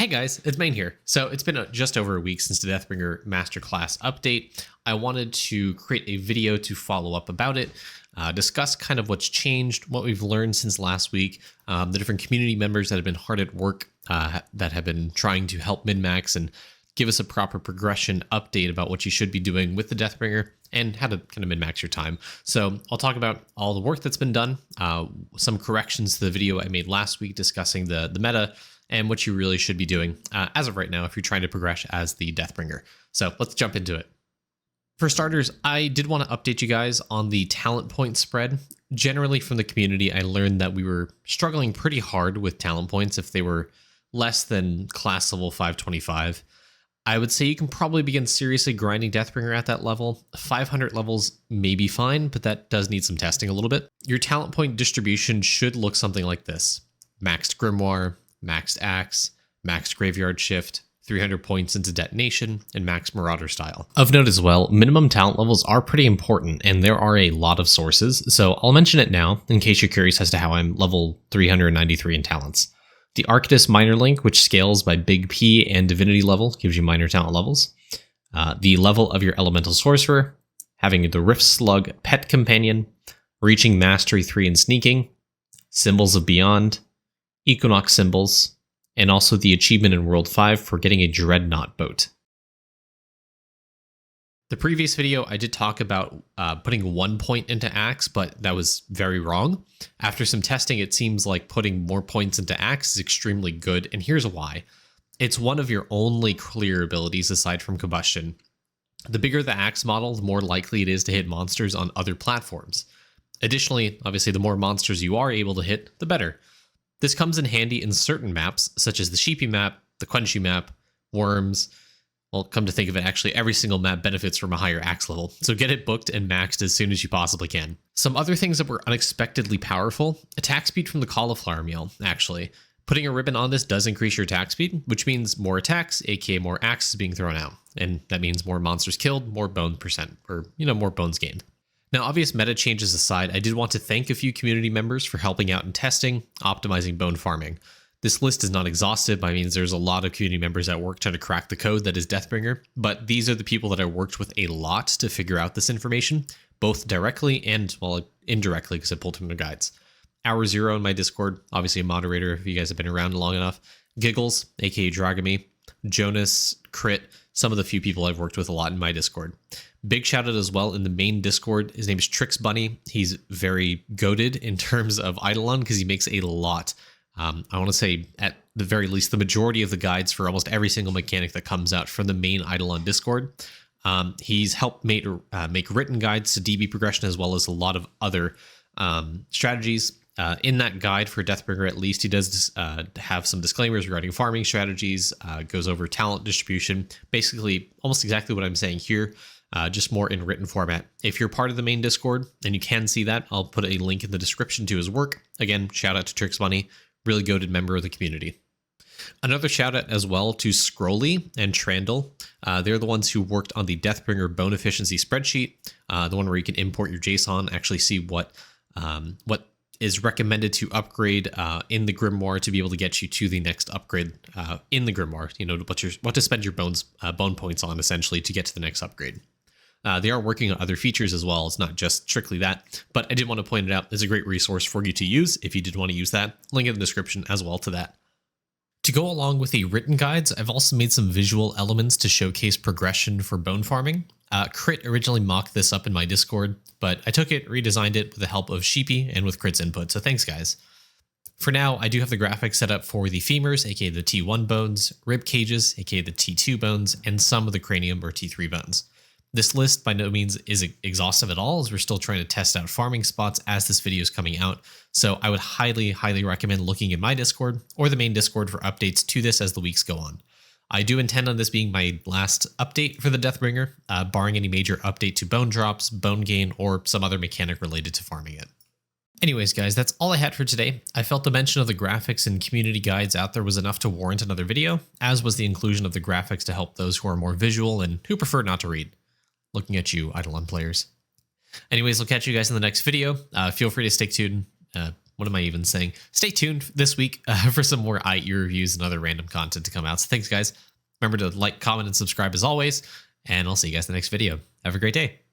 Hey guys, it's Main here. So it's been just over a week since the Deathbringer Masterclass update. I wanted to create a video to follow up about it, discuss kind of what's changed, what we've learned since last week, the different community members that have been hard at work, that have been trying to help min-max and give us a proper progression update about what you should be doing with the Deathbringer and how to kind of min-max your time. So I'll talk about all the work that's been done, some corrections to the video I made last week discussing the meta, and what you really should be doing as of right now if you're trying to progress as the Deathbringer. So let's jump into it. For starters, I did want to update you guys on the talent point spread. Generally from the community, I learned that we were struggling pretty hard with talent points if they were less than class level 525. I would say you can probably begin seriously grinding Deathbringer at that level. 500 levels may be fine, but that does need some testing a little bit. Your talent point distribution should look something like this. Maxed Grimoire, maxed Axe, maxed Graveyard Shift, 300 points into Detonation, and max Marauder style. Of note as well, minimum talent levels are pretty important, and there are a lot of sources, so I'll mention it now in case you're curious as to how I'm level 393 in talents. The Arctis Minor Link, which scales by Big P and Divinity level, gives you minor talent levels. The level of your Elemental Sorcerer, having the Rift Slug Pet Companion, reaching Mastery 3 in Sneaking, Symbols of Beyond, Equinox symbols, and also the achievement in World 5 for getting a Dreadnought boat. The previous video, I did talk about putting 1 point into Axe, but that was very wrong. After some testing, it seems like putting more points into Axe is extremely good, and here's why. It's one of your only clear abilities aside from Combustion. The bigger the Axe model, the more likely it is to hit monsters on other platforms. Additionally, obviously, the more monsters you are able to hit, the better. This comes in handy in certain maps, such as the Sheepy map, the Quenchy map, Worms. Well, come to think of it, actually every single map benefits from a higher Axe level, so get it booked and maxed as soon as you possibly can. Some other things that were unexpectedly powerful, attack speed from the Cauliflower Meal, actually. Putting a ribbon on this does increase your attack speed, which means more attacks, aka more axes being thrown out. And that means more monsters killed, more bone percent, or, more bones gained. Now, obvious meta changes aside, I did want to thank a few community members for helping out in testing, optimizing bone farming. This list is not exhaustive by means there's a lot of community members at work trying to crack the code that is Deathbringer, but these are the people that I worked with a lot to figure out this information, both directly and, well, indirectly because I pulled from their guides. Hour Zero in my Discord, obviously a moderator if you guys have been around long enough. Giggles, aka Dragami, Jonas, Crit, some of the few people I've worked with a lot in my Discord. Big shout out as well in the main Discord. His name is Trix Bunny. He's very goated in terms of Idleon because he makes a lot. I want to say at the very least, the majority of the guides for almost every single mechanic that comes out from the main Idleon Discord. He's helped make written guides to DB progression as well as a lot of other strategies. In that guide for Deathbringer, at least, he does have some disclaimers regarding farming strategies, goes over talent distribution, basically almost exactly what I'm saying here. Just more in written format. If you're part of the main Discord, and you can see that, I'll put a link in the description to his work. Again, shout out to Trix Bunny, really goated member of the community. Another shout out as well to Skrollii and Trandel. They're the ones who worked on the Deathbringer bone efficiency spreadsheet, the one where you can import your JSON, actually see what is recommended to upgrade in the Grimoire to be able to get you to the next upgrade in the Grimoire. What to spend your bone points on essentially to get to the next upgrade. They are working on other features as well. It's not just strictly that, but I did want to point it out. It's a great resource for you to use if you did want to use that. Link in the description as well to that. To go along with the written guides, I've also made some visual elements to showcase progression for bone farming. Crit originally mocked this up in my Discord, but I took it, redesigned it with the help of Sheepy and with Crit's input, so thanks guys. For now, I do have the graphics set up for the femurs, aka the T1 bones, rib cages, aka the T2 bones, and some of the cranium or T3 bones. This list by no means is exhaustive at all, as we're still trying to test out farming spots as this video is coming out. So I would highly, highly recommend looking in my Discord or the main Discord for updates to this as the weeks go on. I do intend on this being my last update for the Deathbringer, barring any major update to bone drops, bone gain, or some other mechanic related to farming it. Anyways, guys, that's all I had for today. I felt the mention of the graphics and community guides out there was enough to warrant another video, as was the inclusion of the graphics to help those who are more visual and who prefer not to read. Looking at you, Idleon players. Anyways, I'll catch you guys in the next video. Feel free to stay tuned. What am I even saying? Stay tuned this week for some more IE reviews and other random content to come out. So thanks, guys. Remember to like, comment, and subscribe as always. And I'll see you guys in the next video. Have a great day.